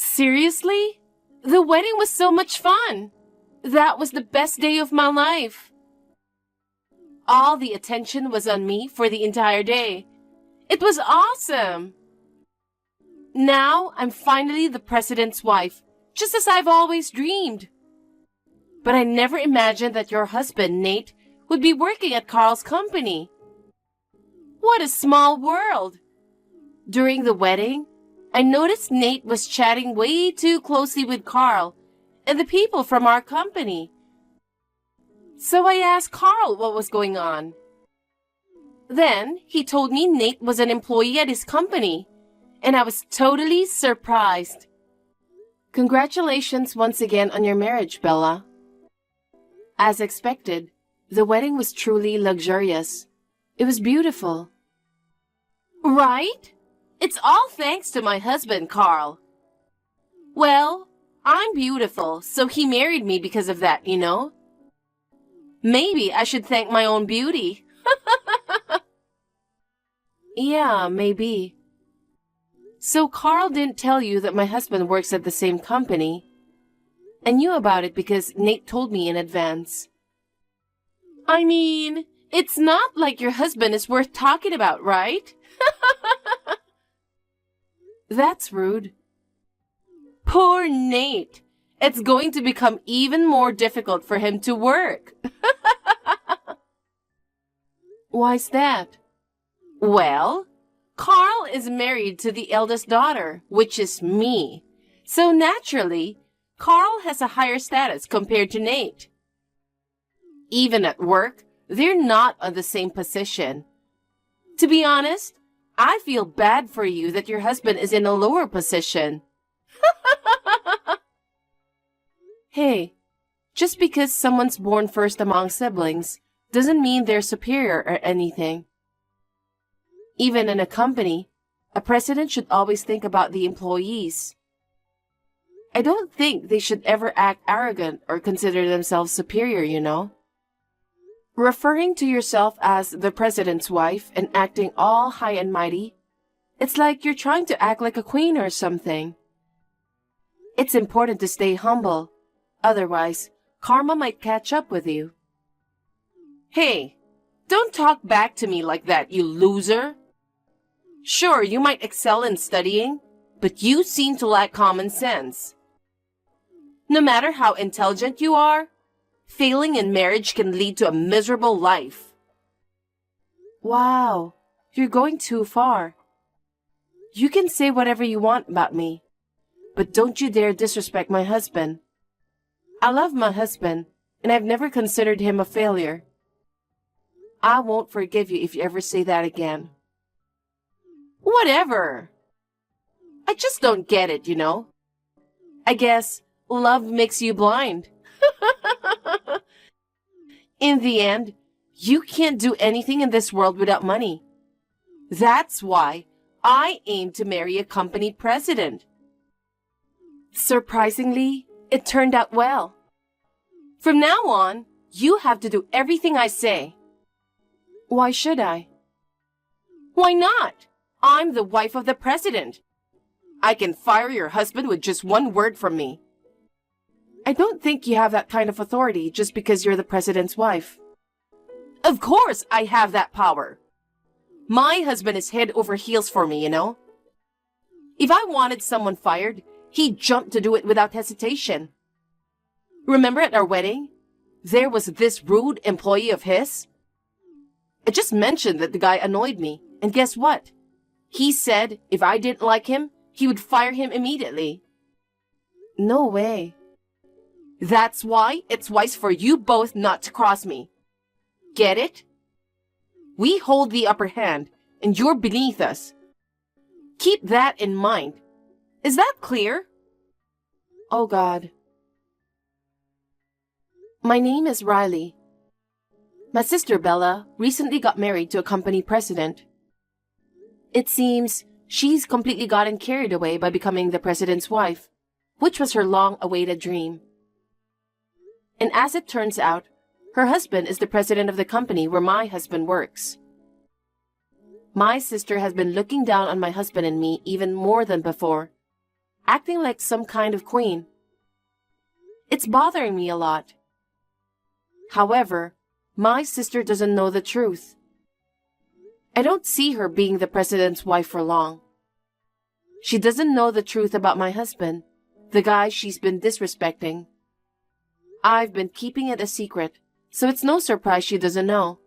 Seriously? The wedding was so much fun. That was the best day of my life. All the attention was on me for the entire day. It was awesome. Now I'm finally the president's wife, just as I've always dreamed. But I never imagined that your husband, Nate, would be working at Carl's company. What a small world. During the wedding, I noticed Nate was chatting way too closely with Carl and the people from our company. So I asked Carl what was going on. Then he told me Nate was an employee at his company, and I was totally surprised. Congratulations once again on your marriage, Bella. As expected, the wedding was truly luxurious. It was beautiful. Right? It's all thanks to my husband, Carl. Well, I'm beautiful, so he married me because of that, you know? Maybe I should thank my own beauty. Yeah, maybe. So Carl didn't tell you that my husband works at the same company. I knew about it because Nate told me in advance. I mean, it's not like your husband is worth talking about, right? That's rude. Poor Nate. It's going to become even more difficult for him to work. Why's that? Well, Carl is married to the eldest daughter, which is me. So naturally, Carl has a higher status compared to Nate. Even at work, they're not on the same position. To be honest, I feel bad for you that your husband is in a lower position. Hey, just because someone's born first among siblings doesn't mean they're superior or anything. Even in a company, a president should always think about the employees. I don't think they should ever act arrogant or consider themselves superior, you know. Referring to yourself as the president's wife and acting all high and mighty, it's like you're trying to act like a queen or something. It's important to stay humble. Otherwise, karma might catch up with you. Hey, don't talk back to me like that, you loser. Sure, you might excel in studying, but you seem to lack common sense. No matter how intelligent you are, failing in marriage can lead to a miserable life. Wow, you're going too far. You can say whatever you want about me, but don't you dare disrespect my husband. I love my husband, and I've never considered him a failure. I won't forgive you if you ever say that again. Whatever. I just don't get it, you know. I guess love makes you blind. In the end, you can't do anything in this world without money. That's why I aim to marry a company president. Surprisingly, it turned out well. From now on, you have to do everything I say. Why should I? Why not? I'm the wife of the president. I can fire your husband with just one word from me. I don't think you have that kind of authority just because you're the president's wife. Of course I have that power. My husband is head over heels for me, you know. If I wanted someone fired, he'd jump to do it without hesitation. Remember at our wedding? There was this rude employee of his. I just mentioned that the guy annoyed me, and guess what? He said if I didn't like him, he would fire him immediately. No way. That's why it's wise for you both not to cross me. Get it? We hold the upper hand, and you're beneath us. Keep that in mind. Is that clear? Oh God. My name is Riley. My sister Bella recently got married to a company president. It seems she's completely gotten carried away by becoming the president's wife, which was her long-awaited dream. And as it turns out, her husband is the president of the company where my husband works. My sister has been looking down on my husband and me even more than before. acting like some kind of queen. It's bothering me a lot. However, my sister doesn't know the truth. I don't see her being the president's wife for long. She doesn't know the truth about my husband, the guy she's been disrespecting. I've been keeping it a secret, so it's no surprise she doesn't know.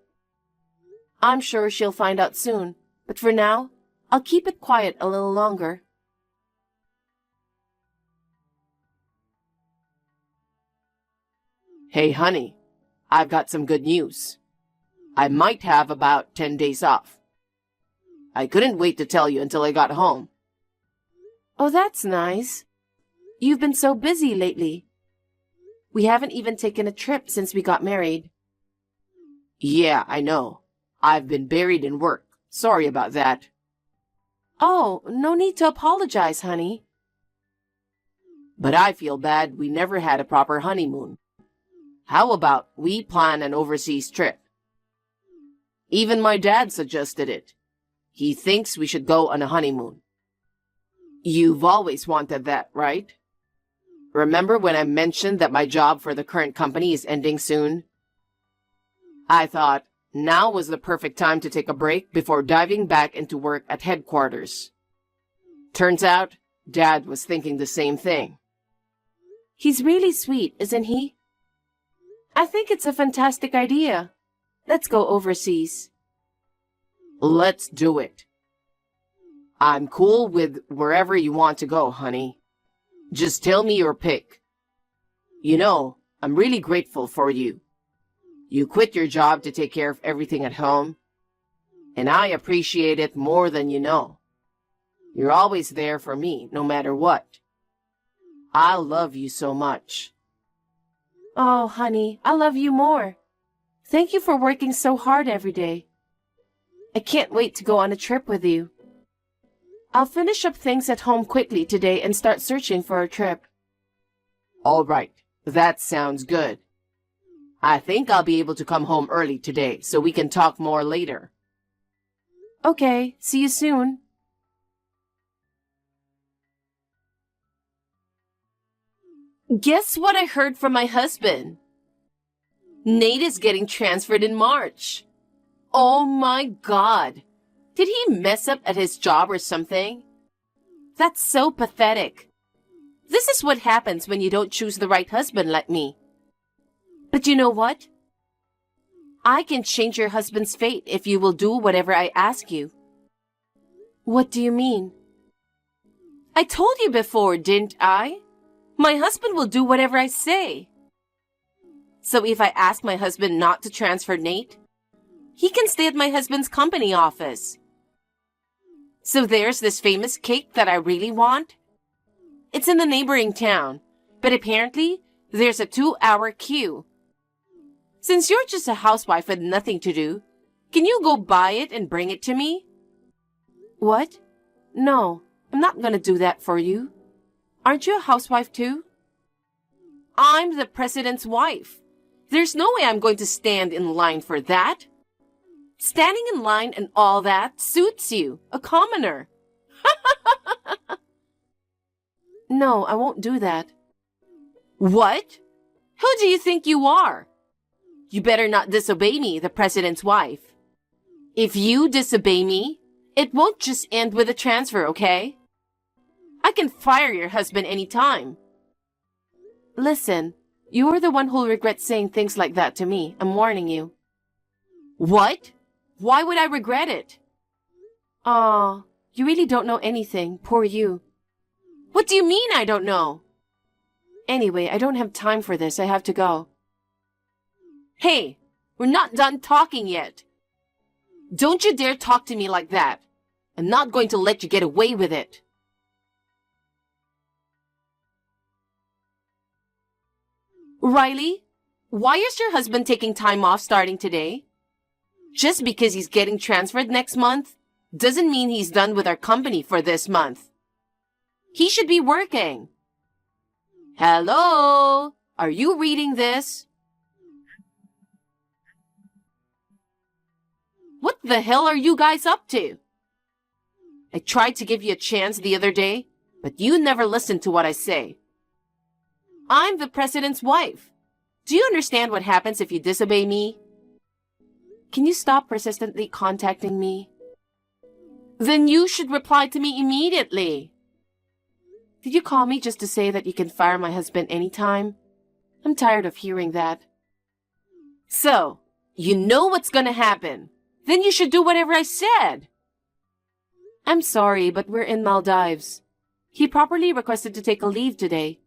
I'm sure she'll find out soon, but for now, I'll keep it quiet a little longer. Hey, honey, I've got some good news. I might have about 10 days off. I couldn't wait to tell you until I got home. Oh, that's nice. You've been so busy lately. We haven't even taken a trip since we got married. Yeah, I know. I've been buried in work. Sorry about that. Oh, no need to apologize, honey. But I feel bad we never had a proper honeymoon. How about we plan an overseas trip? Even my dad suggested it. He thinks we should go on a honeymoon. You've always wanted that, right? Remember when I mentioned that my job for the current company is ending soon? I thought now was the perfect time to take a break before diving back into work at headquarters. Turns out, Dad was thinking the same thing. He's really sweet, isn't he? I think it's a fantastic idea. Let's go overseas. Let's do it. I'm cool with wherever you want to go, honey. Just tell me your pick. You know, I'm really grateful for you. You quit your job to take care of everything at home, and I appreciate it more than you know. You're always there for me, no matter what. I love you so much. Oh, honey, I love you more. Thank you for working so hard every day. I can't wait to go on a trip with you. I'll finish up things at home quickly today and start searching for a trip. All right, that sounds good. I think I'll be able to come home early today so we can talk more later. Okay, see you soon. Guess what I heard from my husband? Nate is getting transferred in March. Oh my God. Did he mess up at his job or something? That's so pathetic. This is what happens when you don't choose the right husband like me. But you know what? I can change your husband's fate if you will do whatever I ask you. What do you mean? I told you before, didn't I? My husband will do whatever I say. So if I ask my husband not to transfer Nate, he can stay at my husband's company office. So there's this famous cake that I really want. It's in the neighboring town, but apparently there's a 2-hour queue. Since you're just a housewife with nothing to do, can you go buy it and bring it to me? What? No, I'm not gonna do that for you. Aren't you a housewife too? I'm the president's wife. There's no way I'm going to stand in line for that. Standing in line and all that suits you, a commoner. No, I won't do that. What? Who do you think you are? You better not disobey me, the president's wife. If you disobey me, it won't just end with a transfer, okay? I can fire your husband anytime. Listen, you're the one who'll regret saying things like that to me. I'm warning you. What? Why would I regret it? Aw, you really don't know anything. Poor you. What do you mean I don't know? Anyway, I don't have time for this. I have to go. Hey, we're not done talking yet. Don't you dare talk to me like that. I'm not going to let you get away with it. Riley, why is your husband taking time off starting today? Just because he's getting transferred next month doesn't mean he's done with our company for this month. He should be working. Hello? Are you reading this? What the hell are you guys up to? I tried to give you a chance the other day, but you never listen to what I say. I'm the president's wife. Do you understand what happens if you disobey me? Can you stop persistently contacting me? Then you should reply to me immediately. Did you call me just to say that you can fire my husband anytime? I'm tired of hearing that. So, you know what's gonna happen. Then you should do whatever I said. I'm sorry, but we're in Maldives. He properly requested to take a leave today.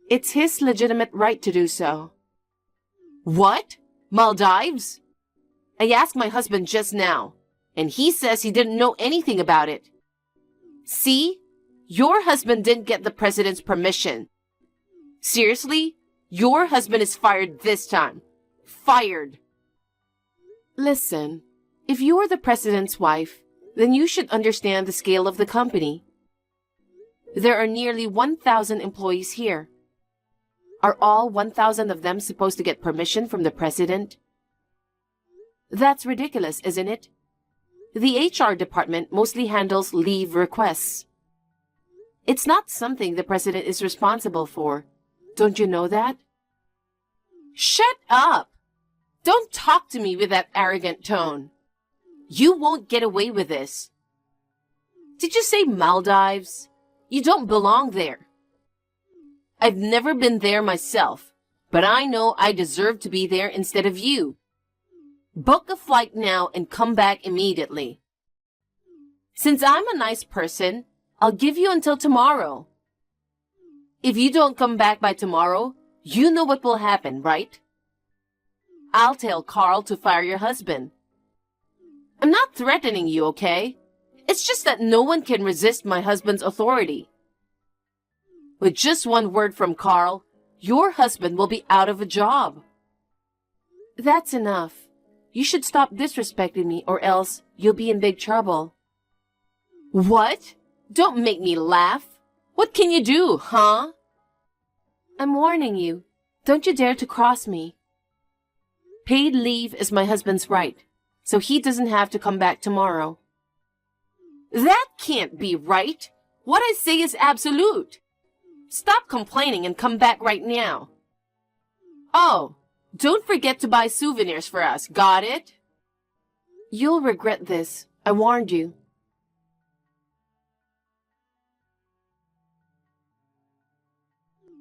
It's his legitimate right to do so. What? Maldives? I asked my husband just now, and he says he didn't know anything about it. See? Your husband didn't get the president's permission. Seriously? Your husband is fired this time. Fired. Listen, if you are the president's wife, then you should understand the scale of the company. There are nearly 1,000 employees here. Are all 1,000 of them supposed to get permission from the president? That's ridiculous, isn't it? The HR department mostly handles leave requests. It's not something the president is responsible for. Don't you know that? Shut up! Don't talk to me with that arrogant tone. You won't get away with this. Did you say Maldives? You don't belong there. I've never been there myself, but I know I deserve to be there instead of you. Book a flight now and come back immediately. Since I'm a nice person, I'll give you until tomorrow. If you don't come back by tomorrow, you know what will happen, right? I'll tell Carl to fire your husband. I'm not threatening you, okay? It's just that no one can resist my husband's authority. With just one word from Carl, your husband will be out of a job. That's enough. You should stop disrespecting me or else you'll be in big trouble. What? Don't make me laugh. What can you do, huh? I'm warning you. Don't you dare to cross me. Paid leave is my husband's right, so he doesn't have to come back tomorrow. That can't be right. What I say is absolute. Stop complaining and come back right now. Oh, don't forget to buy souvenirs for us, got it? You'll regret this. I warned you.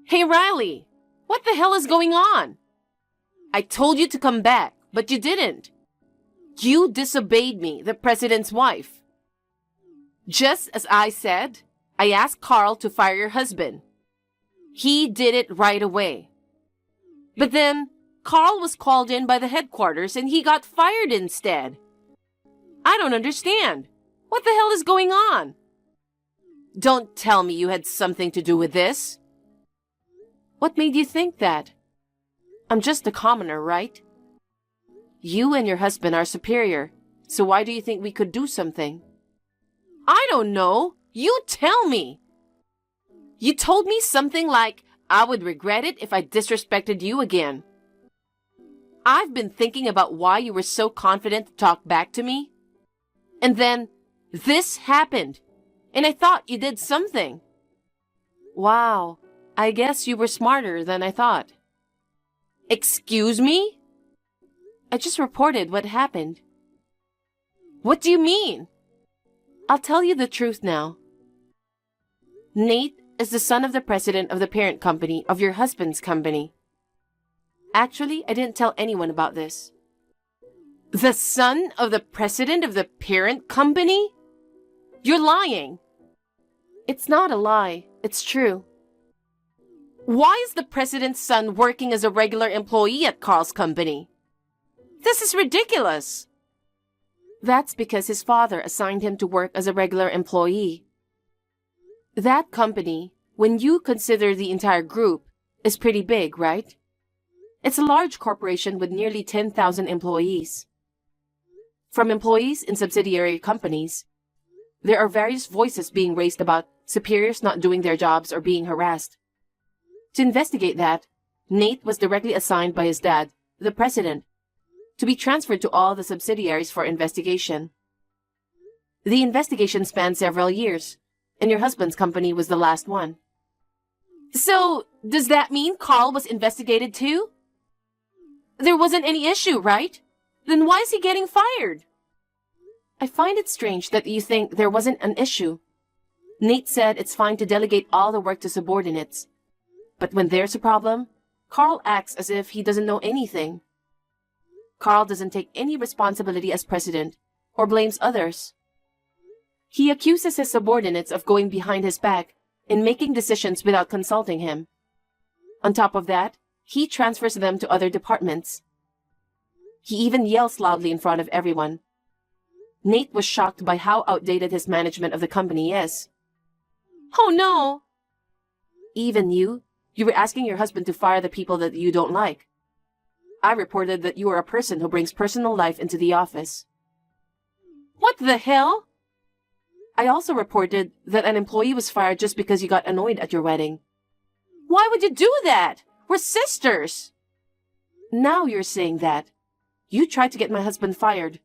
Hey, Riley, what the hell is going on? I told you to come back, but you didn't. You disobeyed me, the president's wife. Just as I said, I asked Carl to fire your husband. He did it right away. But then, Carl was called in by the headquarters and he got fired instead. I don't understand. What the hell is going on? Don't tell me you had something to do with this. What made you think that? I'm just a commoner, right? You and your husband are superior, so why do you think we could do something? I don't know. You tell me. You told me something like, I would regret it if I disrespected you again. I've been thinking about why you were so confident to talk back to me. And then, this happened. And I thought you did something. Wow, I guess you were smarter than I thought. Excuse me? I just reported what happened. What do you mean? I'll tell you the truth now. Nate is the son of the president of the parent company of your husband's company. Actually, I didn't tell anyone about this. The son of the president of the parent company? You're lying. It's not a lie. It's true. Why is the president's son working as a regular employee at Carl's company? This is ridiculous. That's because his father assigned him to work as a regular employee. That company, when you consider the entire group, is pretty big, right? It's a large corporation with nearly 10,000 employees. From employees in subsidiary companies, there are various voices being raised about superiors not doing their jobs or being harassed. To investigate that, Nate was directly assigned by his dad, the president, to be transferred to all the subsidiaries for investigation. The investigation spanned several years, and your husband's company was the last one. So, does that mean Carl was investigated too? There wasn't any issue, right? Then why is he getting fired? I find it strange that you think there wasn't an issue. Nate said it's fine to delegate all the work to subordinates. But when there's a problem, Carl acts as if he doesn't know anything. Carl doesn't take any responsibility as president or blames others. He accuses his subordinates of going behind his back and making decisions without consulting him. On top of that, he transfers them to other departments. He even yells loudly in front of everyone. Nate was shocked by how outdated his management of the company is. Oh no! Even you were asking your husband to fire the people that you don't like. I reported that you are a person who brings personal life into the office. What the hell? I also reported that an employee was fired just because you got annoyed at your wedding. Why would you do that? We're sisters! Now you're saying that. You tried to get my husband fired.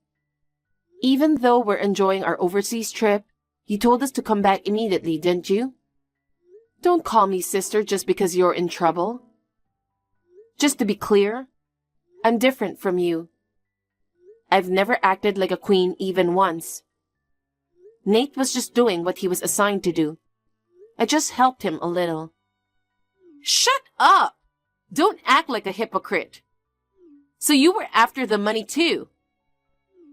Even though we're enjoying our overseas trip, you told us to come back immediately, didn't you? Don't call me sister just because you're in trouble. Just to be clear, I'm different from you. I've never acted like a queen even once. Nate was just doing what he was assigned to do. I just helped him a little. Shut up! Don't act like a hypocrite. So you were after the money too?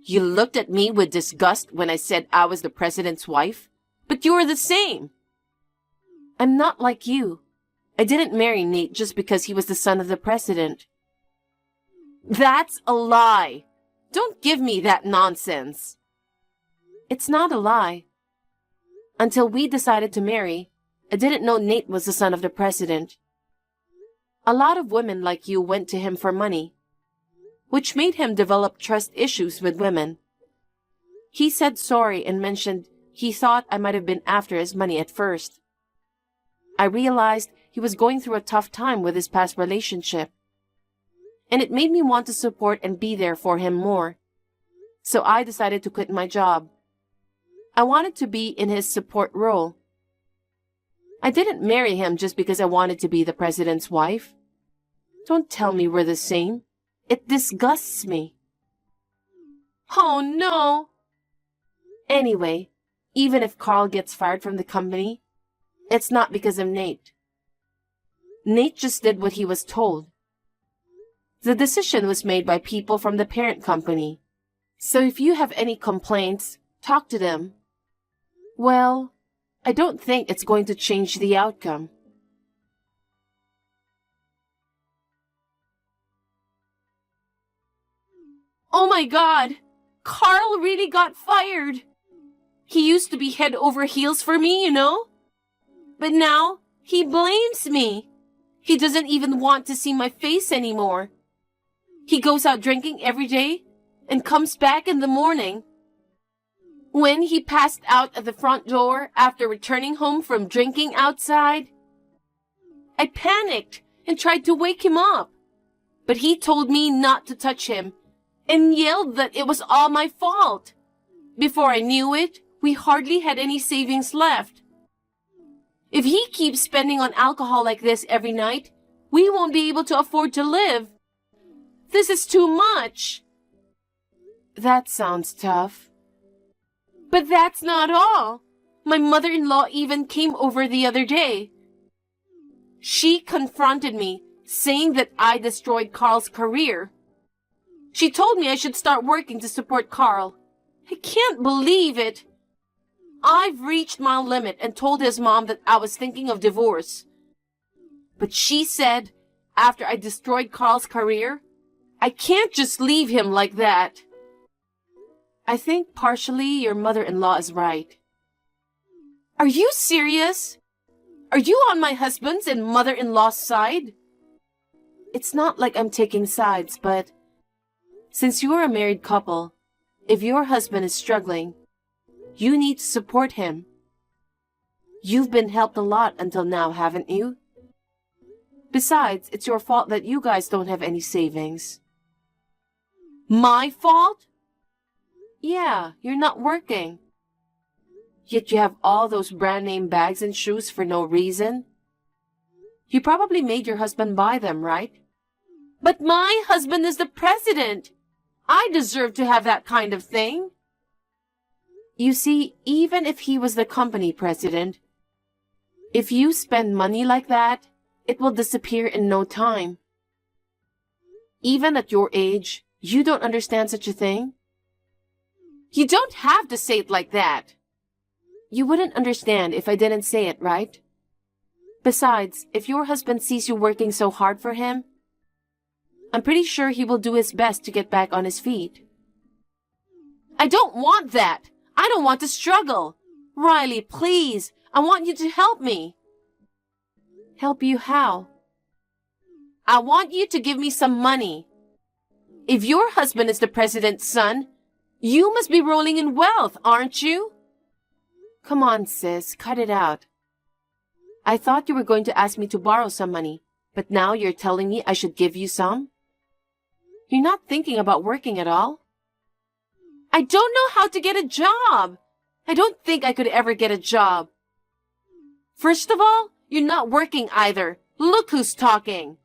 You looked at me with disgust when I said I was the president's wife, but you were the same. I'm not like you. I didn't marry Nate just because he was the son of the president. That's a lie. Don't give me that nonsense. It's not a lie. Until we decided to marry, I didn't know Nate was the son of the president. A lot of women like you went to him for money, which made him develop trust issues with women. He said sorry and mentioned he thought I might have been after his money at first. I realized he was going through a tough time with his past relationship, and it made me want to support and be there for him more. So I decided to quit my job. I wanted to be in his support role. I didn't marry him just because I wanted to be the president's wife. Don't tell me we're the same. It disgusts me. Oh no! Anyway, even if Carl gets fired from the company, it's not because of Nate. Nate just did what he was told. The decision was made by people from the parent company. So if you have any complaints, talk to them. Well, I don't think it's going to change the outcome. Oh my God! Carl really got fired! He used to be head over heels for me, you know? But now, he blames me. He doesn't even want to see my face anymore. He goes out drinking every day and comes back in the morning. When he passed out at the front door after returning home from drinking outside, I panicked and tried to wake him up. But he told me not to touch him and yelled that it was all my fault. Before I knew it, we hardly had any savings left. If he keeps spending on alcohol like this every night, we won't be able to afford to live. This is too much. That sounds tough. But that's not all. My mother-in-law even came over the other day. She confronted me, saying that I destroyed Carl's career. She told me I should start working to support Carl. I can't believe it. I've reached my limit and told his mom that I was thinking of divorce. But she said, after I destroyed Carl's career, I can't just leave him like that. I think partially your mother-in-law is right. Are you serious? Are you on my husband's and mother-in-law's side? It's not like I'm taking sides, but since you're a married couple, if your husband is struggling, you need to support him. You've been helped a lot until now, haven't you? Besides, it's your fault that you guys don't have any savings. My fault? Yeah, you're not working. Yet you have all those brand name bags and shoes for no reason. You probably made your husband buy them, right? But my husband is the president. I deserve to have that kind of thing. You see, even if he was the company president, if you spend money like that, it will disappear in no time. Even at your age, you don't understand such a thing? You don't have to say it like that. You wouldn't understand if I didn't say it, right? Besides, if your husband sees you working so hard for him, I'm pretty sure he will do his best to get back on his feet. I don't want that. I don't want to struggle. Riley, please, I want you to help me. Help you how? I want you to give me some money. If your husband is the president's son, you must be rolling in wealth, aren't you? Come on, sis, cut it out. I thought you were going to ask me to borrow some money, but now you're telling me I should give you some? You're not thinking about working at all? I don't know how to get a job. I don't think I could ever get a job. First of all, you're not working either. Look who's talking.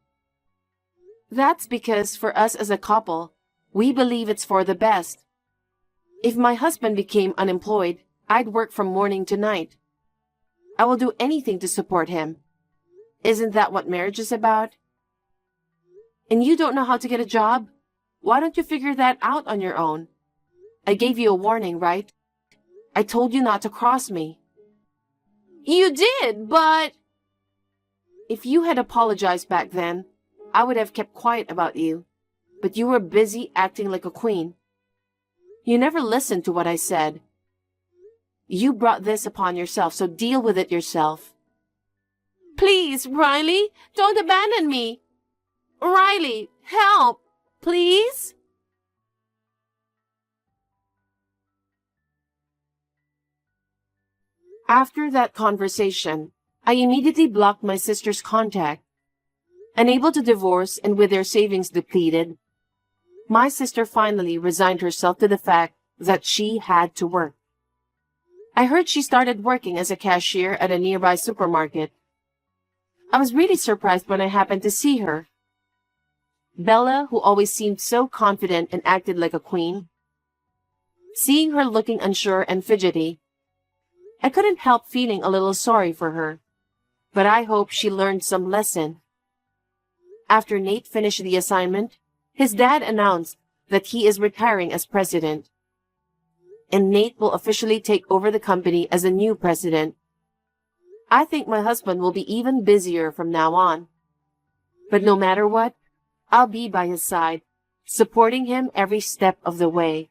That's because for us as a couple, we believe it's for the best. If my husband became unemployed, I'd work from morning to night. I will do anything to support him. Isn't that what marriage is about? And you don't know how to get a job? Why don't you figure that out on your own? I gave you a warning, right? I told you not to cross me. You did, but... If you had apologized back then, I would have kept quiet about you. But you were busy acting like a queen. You never listened to what I said. You brought this upon yourself, so deal with it yourself. Please, Riley, don't abandon me. Riley, help, please. After that conversation, I immediately blocked my sister's contact. Unable to divorce and with their savings depleted, my sister finally resigned herself to the fact that she had to work. I heard she started working as a cashier at a nearby supermarket. I was really surprised when I happened to see her. Bella, who always seemed so confident and acted like a queen, seeing her looking unsure and fidgety, I couldn't help feeling a little sorry for her, but I hope she learned some lesson. After Nate finished the assignment, his dad announced that he is retiring as president, and Nate will officially take over the company as a new president. I think my husband will be even busier from now on. But no matter what, I'll be by his side, supporting him every step of the way.